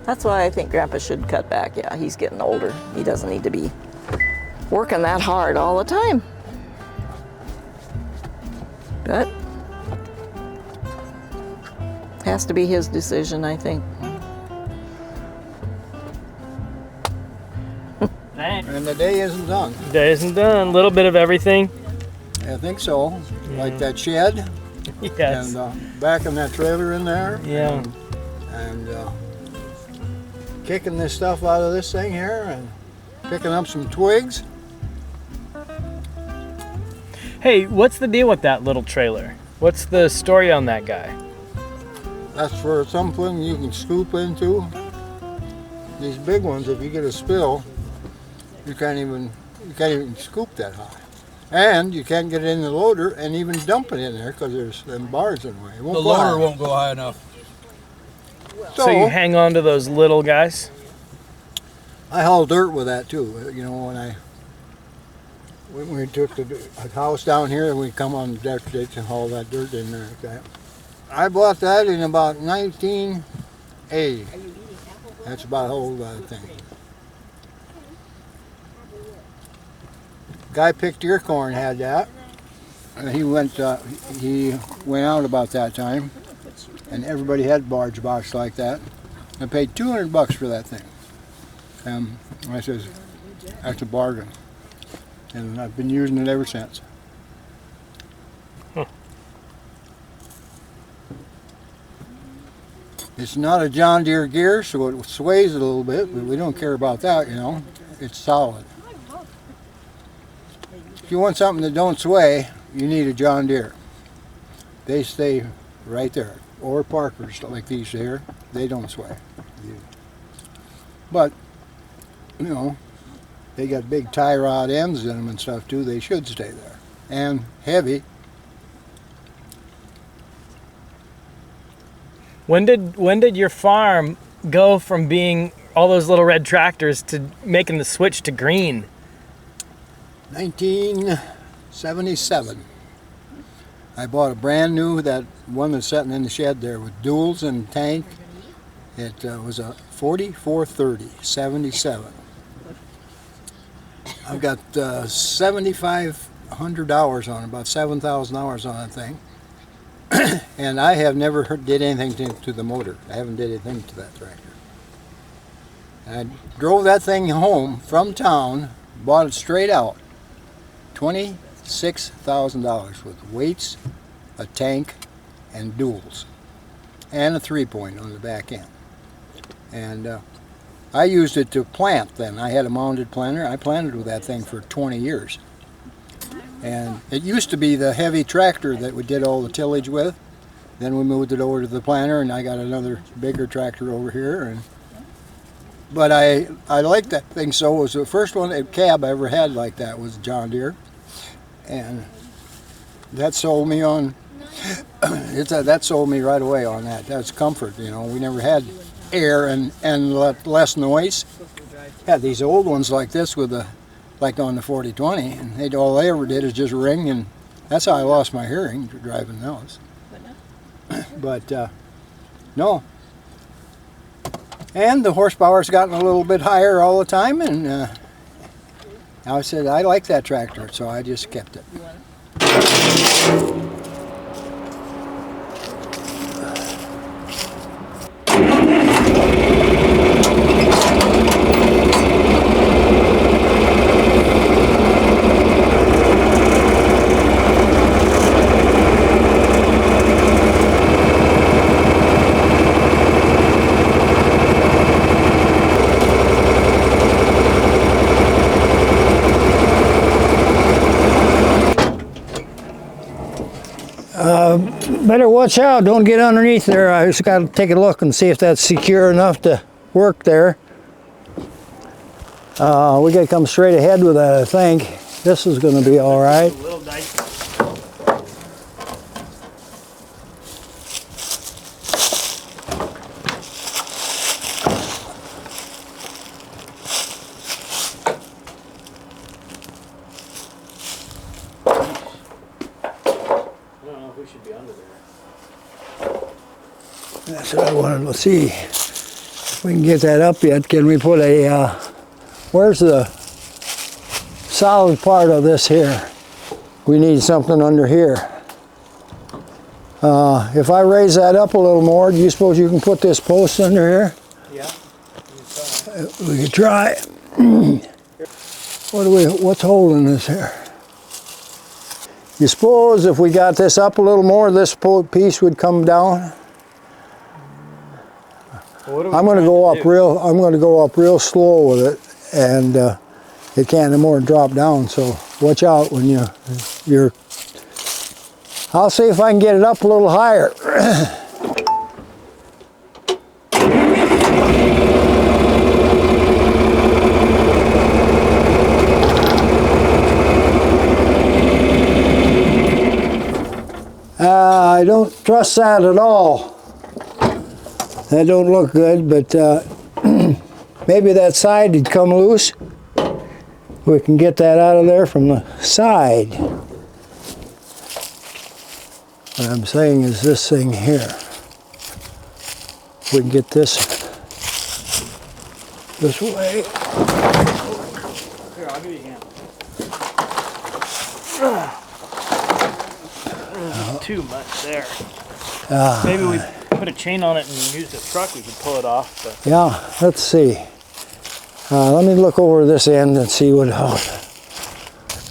that's why I think Grandpa should cut back. Yeah, he's getting older. He doesn't need to be working that hard all the time. But has to be his decision, I think. And the day isn't done. The day isn't done. A little bit of everything. I think so. Like that shed. Yes. And back in that trailer in there. Yeah. And kicking this stuff out of this thing here and picking up some twigs. Hey, what's the deal with that little trailer? What's the story on that guy? That's for something you can scoop into. These big ones, if you get a spill, you can't even scoop that high. And you can't get it in the loader and even dump it in there because there's them bars in the way. The loader won't go high enough. So you hang on to those little guys? I haul dirt with that too. You know, when we took the house down here, and we come on the deck ditch and haul that dirt in there like that. I bought that in about 1980. That's about how old that thing. Guy picked ear corn had that. And he went out about that time, and everybody had barge box like that. I paid $200 for that thing. I says, that's a bargain. And I've been using it ever since. Huh. It's not a John Deere gear, so it sways a little bit, but we don't care about that, you know. It's solid. If you want something that don't sway, you need a John Deere. They stay right there. Or Parkers, like these here, they don't sway. But, you know, they got big tie rod ends in them and stuff too. They should stay there. and heavy. When did your farm go from being all those little red tractors to making the switch to green? 1977. I bought a brand new, that one that's sitting in the shed there with duals and tank. It was a 4430, 77. I've got 7,500 hours on it, about 7,000 hours on that thing. And I have never did anything to the motor. I haven't did anything to that tractor. And I drove that thing home from town, bought it straight out. $26,000 with weights, a tank, and duals, and a 3-point on the back end. And I used it to plant then. I had a mounted planter. I planted with that thing for 20 years. And it used to be the heavy tractor that we did all the tillage with. Then we moved it over to the planter, and I got another bigger tractor over here. But I liked that thing so. It was the first one cab I ever had like that was John Deere. And that sold me on, that sold me right away on that. That's comfort, you know. We never had air and less noise. Had these old ones like this with like on the 4020, and all they ever did is just ring, and that's how I lost my hearing driving those. But no. And the horsepower's gotten a little bit higher all the time, and I said I like that tractor, so I just kept it. Better watch out, don't get underneath there. I just got to take a look and see if that's secure enough to work there. We got to come straight ahead with that, I think. This is going to be all right. That's what I wanted to see. If we can get that up yet, can we put a, where's the solid part of this here? We need something under here. If I raise that up a little more, do you suppose you can put this post under here? Yeah. We could try. What's holding this here? You suppose if we got this up a little more, this piece would come down? I'm going to go up real slow with it, and it can't anymore drop down. So watch out when you're. I'll see if I can get it up a little higher. I don't trust that at all. That don't look good, but maybe that side would come loose. We can get that out of there from the side. What I'm saying is this thing here. We can get this way. Here, I'll give you a hand. Too much there. Maybe we put a chain on it and use the truck, we could pull it off. But. Yeah, let's see. Let me look over this end and see what.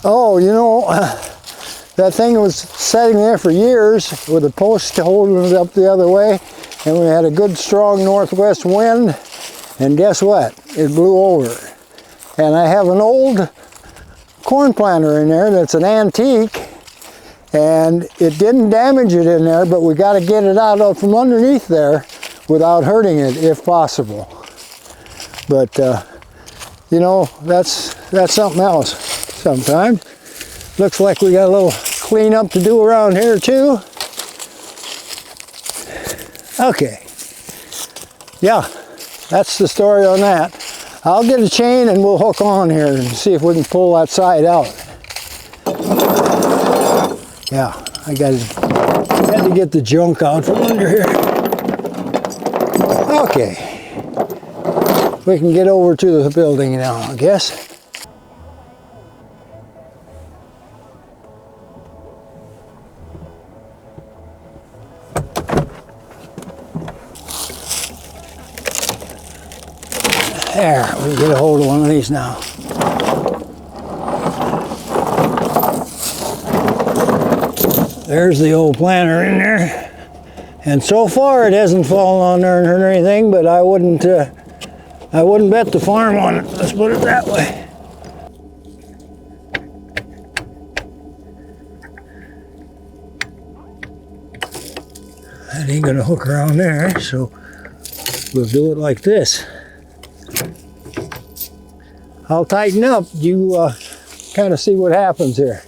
Oh, you know, that thing was sitting there for years with a post holding it up the other way, and we had a good strong northwest wind, and guess what? It blew over. And I have an old corn planter in there that's an antique, and it didn't damage it in there, but we got to get it out from underneath there without hurting it if possible. But you know, that's something else sometimes. Looks like we got a little cleanup to do around here too. Okay. Yeah, that's the story on that. I'll get a chain and we'll hook on here and see if we can pull that side out. Yeah, I had to get the junk out from under here. Okay. We can get over to the building now, I guess. There, we can get a hold of one of these now. There's the old planter in there. And so far it hasn't fallen on there or anything, but I wouldn't bet the farm on it, let's put it that way. That ain't gonna hook around there, so we'll do it like this. I'll tighten up, you kind of see what happens here.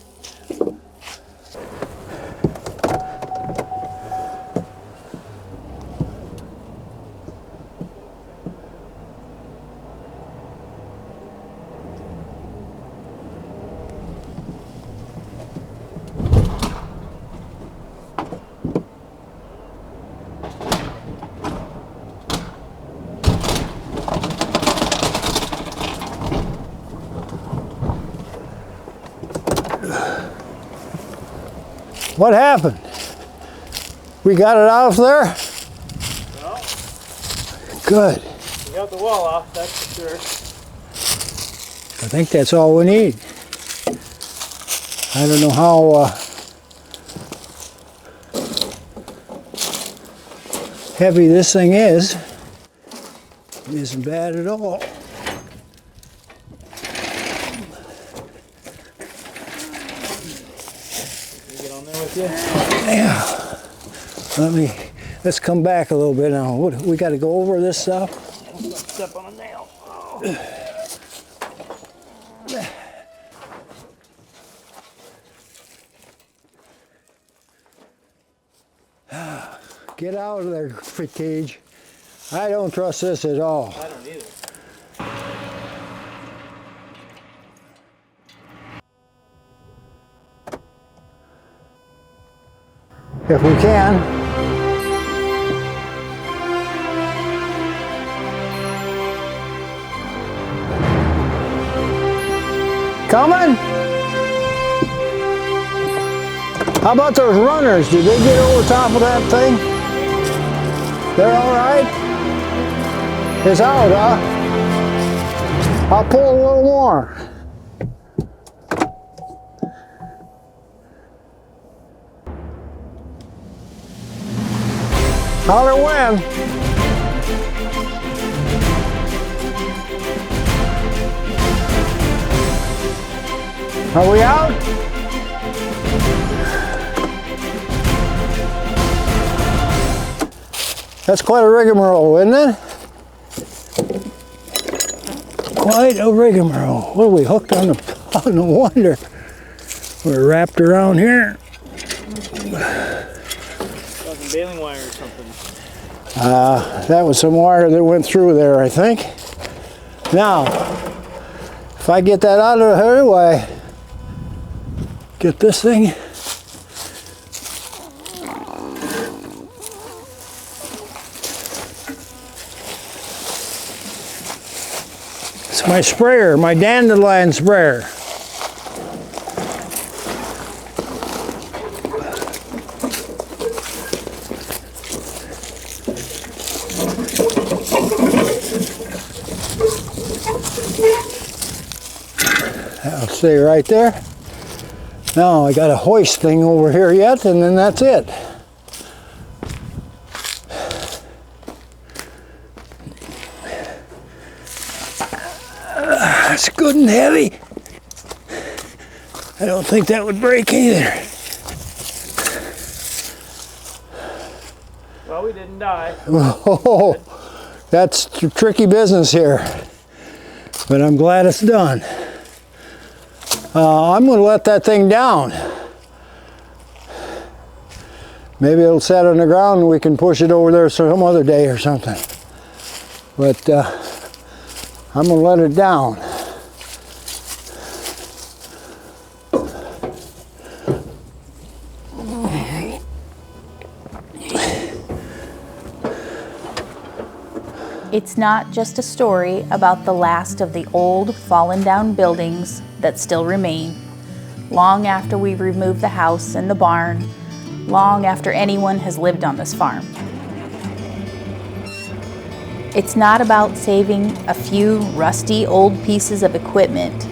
What happened? We got it out of there? Well, good. We got the wall off, that's for sure. I think that's all we need. I don't know how heavy this thing is. It isn't bad at all. Yeah. Let's come back a little bit now. We got to go over this stuff. Step on a nail. Oh. Get out of there, Teeg. I don't trust this at all. I don't either. If we can. Coming? How about those runners? Did they get over top of that thing? They're all right? It's out, huh? I'll pull a little more. Holler when. Are we out? That's quite a rigmarole, isn't it? Quite a rigmarole. What are we hooked on the Wonder? We're wrapped around here. Baling wire or something. That was some wire that went through there, I think. Now, if I get that out of her, why, get this thing. It's my sprayer, my dandelion sprayer. That'll stay right there. Now I got a hoist thing over here yet, and then that's it. That's good and heavy. I don't think that would break either. Well, we didn't die. Oh, that's tricky business here, but I'm glad it's done. I'm going to let that thing down. Maybe it'll set on the ground and we can push it over there some other day or something. But I'm going to let it down. It's not just a story about the last of the old, fallen down buildings that still remain, long after we've removed the house and the barn, long after anyone has lived on this farm. It's not about saving a few rusty old pieces of equipment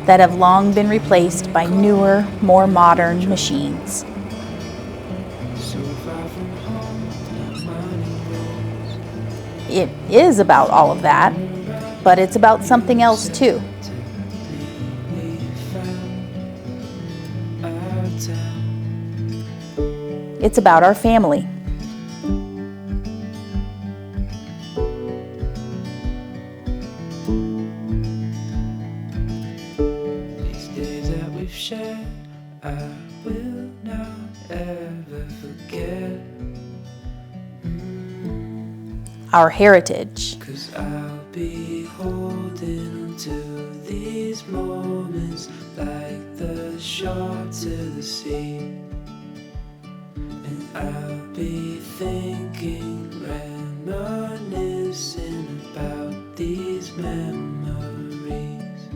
that have long been replaced by newer, more modern machines. It is about all of that, but it's about something else too. It's about our family. These days that we've shared, I will not ever forget. Our heritage. 'Cause I'll be holding on to these moments like the shore to the sea. And I'll be thinking, reminiscing about these memories.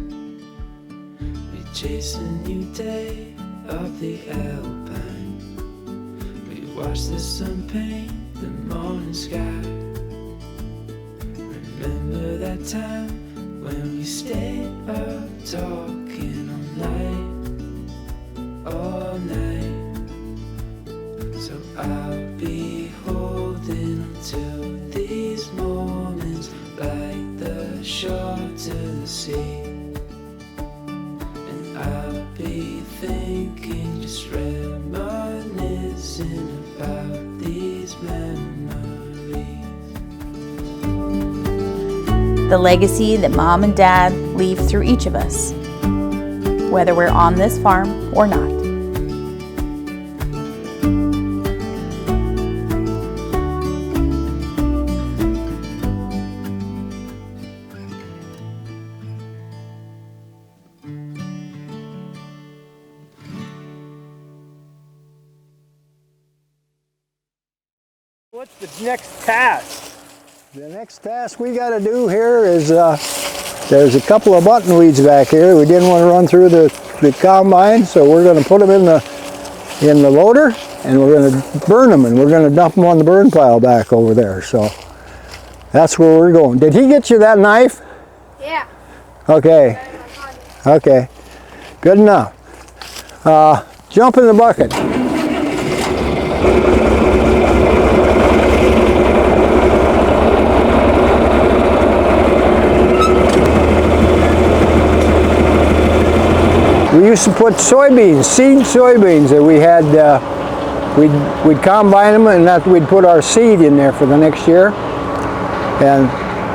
We chase a new day up the Alpine. We watch the sun paint the morning sky. Remember that time when we stayed up talking all night. So I'll be holding on to these moments like the shore to the sea. And I'll be thinking, just reminiscing about these memories. The legacy that Mom and Dad leave through each of us, whether we're on this farm or not. What's the next task? The next task we got to do here is there's a couple of button weeds back here. We didn't want to run through the combine, so we're going to put them in the loader, and we're going to burn them, and we're going to dump them on the burn pile back over there. So that's where we're going. Did he get you that knife? Yeah. Okay. Okay. Good enough. Jump in the bucket. We used to put soybeans, seed soybeans that we had, we'd combine them and we'd put our seed in there for the next year. And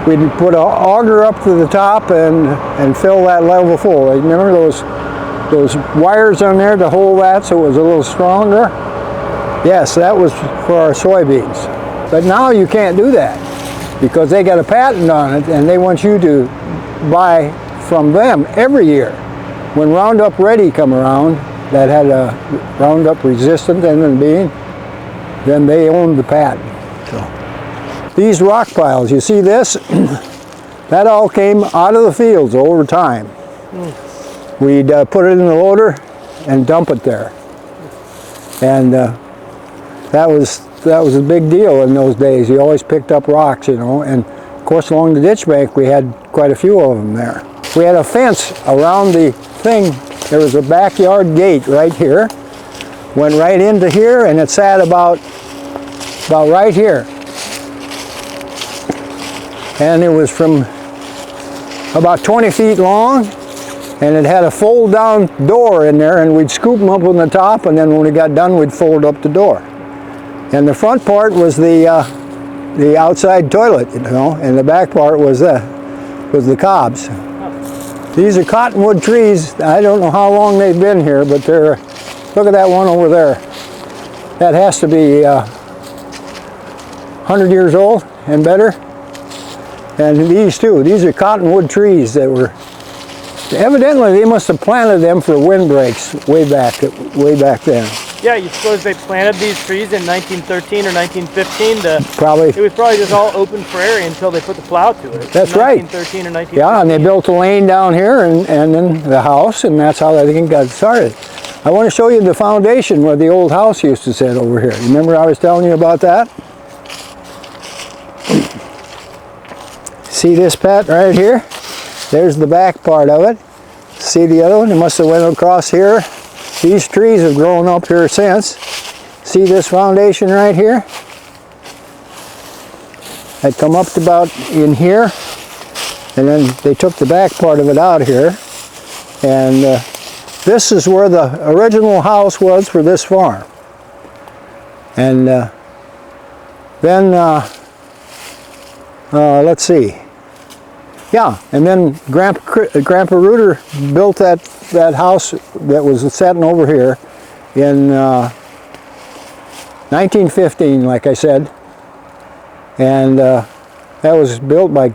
we'd put an auger up to the top and fill that level full. Remember those wires on there to hold that so it was a little stronger? Yes, that was for our soybeans. But now you can't do that because they got a patent on it and they want you to buy from them every year. When Roundup Ready come around, that had a Roundup resistant in the bean, then they owned the patent. So, these rock piles, you see this? That all came out of the fields over time. We'd put it in the loader and dump it there. And that was a big deal in those days. You always picked up rocks, you know, and of course along the ditch bank we had quite a few of them there. We had a fence around the thing. There was a backyard gate right here. Went right into here and it sat about right here. And it was from about 20 feet long and it had a fold down door in there and we'd scoop them up on the top and then when we got done we'd fold up the door. And the front part was the outside toilet, you know, and the back part was the cobs. These are cottonwood trees. I don't know how long they've been here, but they're, look at that one over there. That has to be 100 years old and better. And these too, these are cottonwood trees that were, evidently they must have planted them for windbreaks way back then. Yeah, you suppose they planted these trees in 1913 or 1915 to... Probably. It was probably just all open prairie until they put the plow to it. That's right. 1913 or 1915. Yeah, and they built a lane down here and then the house, and that's how everything got started. I want to show you the foundation where the old house used to sit over here. Remember I was telling you about that? See this, Pat, right here? There's the back part of it. See the other one? It must have went across here. These trees have grown up here since. See this foundation right here? Had come up to about in here, and then they took the back part of it out here. And this is where the original house was for this farm. And then, let's see. Yeah, and then Grandpa Ruter built that house that was sitting over here in 1915, like I said, and that was built by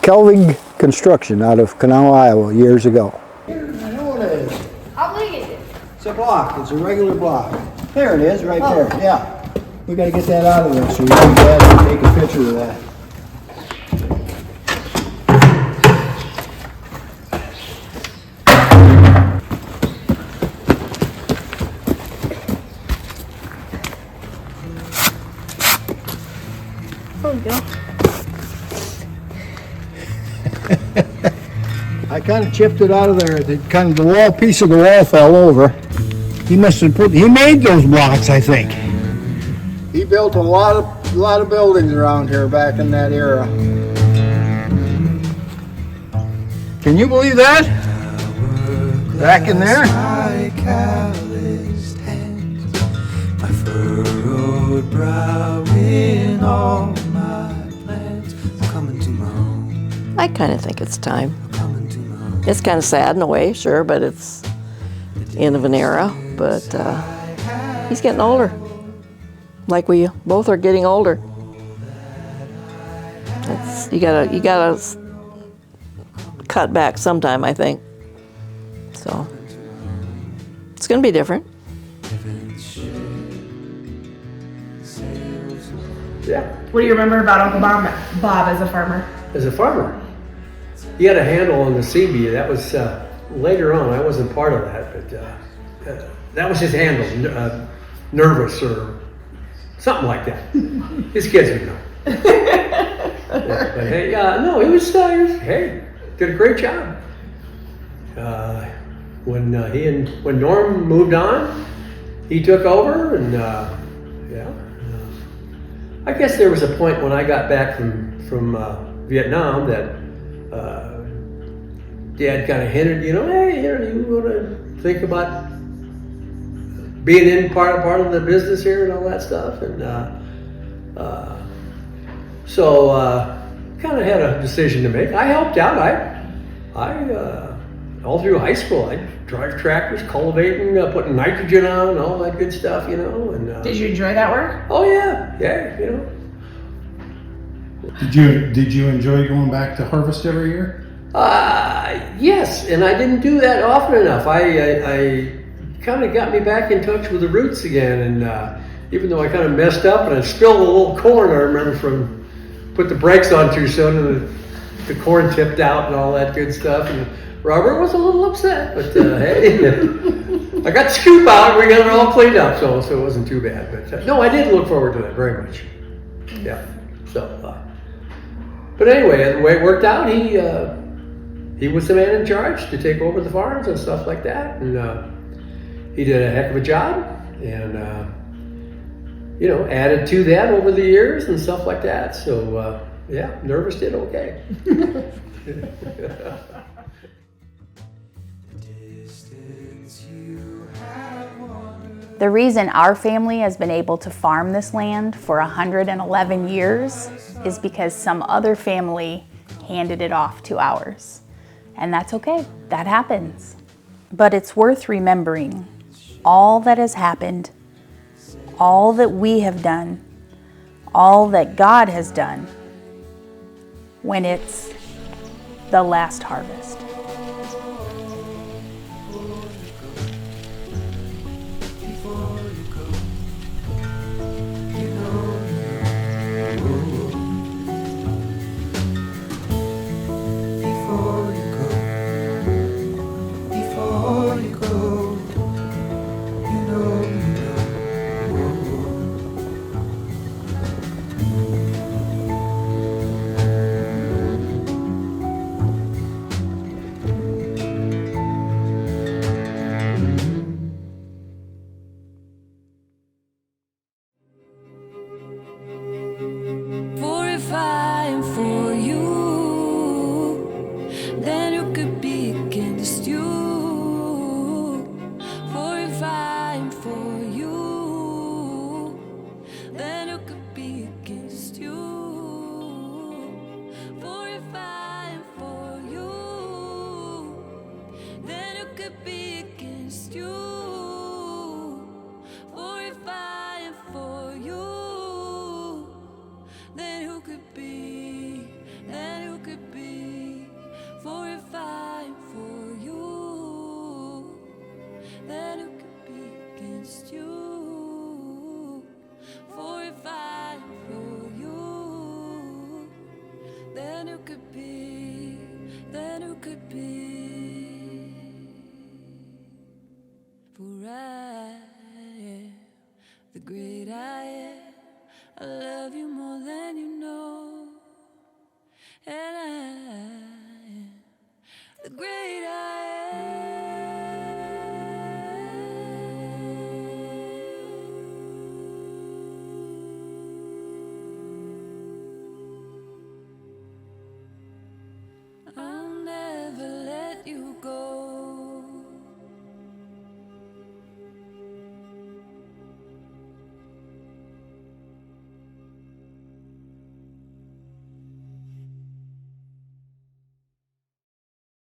Kelli Construction out of Kanawha, Iowa, years ago. I know what it is. How big is it? It's a block. It's a regular block. There it is, right there. Yeah, we got to get that out of there so we can go ahead and take a picture of that. I kind of chipped it out of there. The piece of the wall fell over. He must have he made those blocks, I think. He built a lot of buildings around here back in that era. Can you believe that? Back in there? My furrowed brow in all my plans. I'm coming to my own. I kind of think it's time. It's kind of sad in a way, sure, but it's the end of an era. But he's getting older. Like we both are getting older. You gotta cut back sometime, I think. So it's gonna be different. Yeah. What do you remember about Uncle Bob as a farmer? As a farmer, he had a handle on the CB. That was later on. I wasn't part of that, but that was his handle. Nervous or something like that. His kids would know. Yeah, but hey, no, he was hey, did a great job. When Norm moved on, he took over, and yeah. I guess there was a point when I got back from Vietnam that Dad kind of hinted, hey, you want to think about being in part of the business here and all that stuff, and so kind of had a decision to make. I helped out. I all through high school, I'd drive tractors, cultivating, putting nitrogen on, all that good stuff, And did you enjoy that work? Oh yeah. Did you enjoy going back to harvest every year? Yes, and I didn't do that often enough. I kind of got me back in touch with the roots again, and even though I kind of messed up and I spilled a little corn, I remember put the brakes on too soon, and the corn tipped out and all that good stuff. And Robert was a little upset, but hey, I got the scoop out. We got it all cleaned up, so it wasn't too bad. But no, I did look forward to that very much. Yeah. So, but anyway, the way it worked out, he was the man in charge to take over the farms and stuff like that, and he did a heck of a job, and added to that over the years and stuff like that. So yeah, Nervous did okay. The reason our family has been able to farm this land for 111 years is because some other family handed it off to ours. And that's okay, that happens. But it's worth remembering all that has happened, all that we have done, all that God has done when it's the last harvest. The great I am, I love you more than you know. And I am the great I am. I'll never let you go.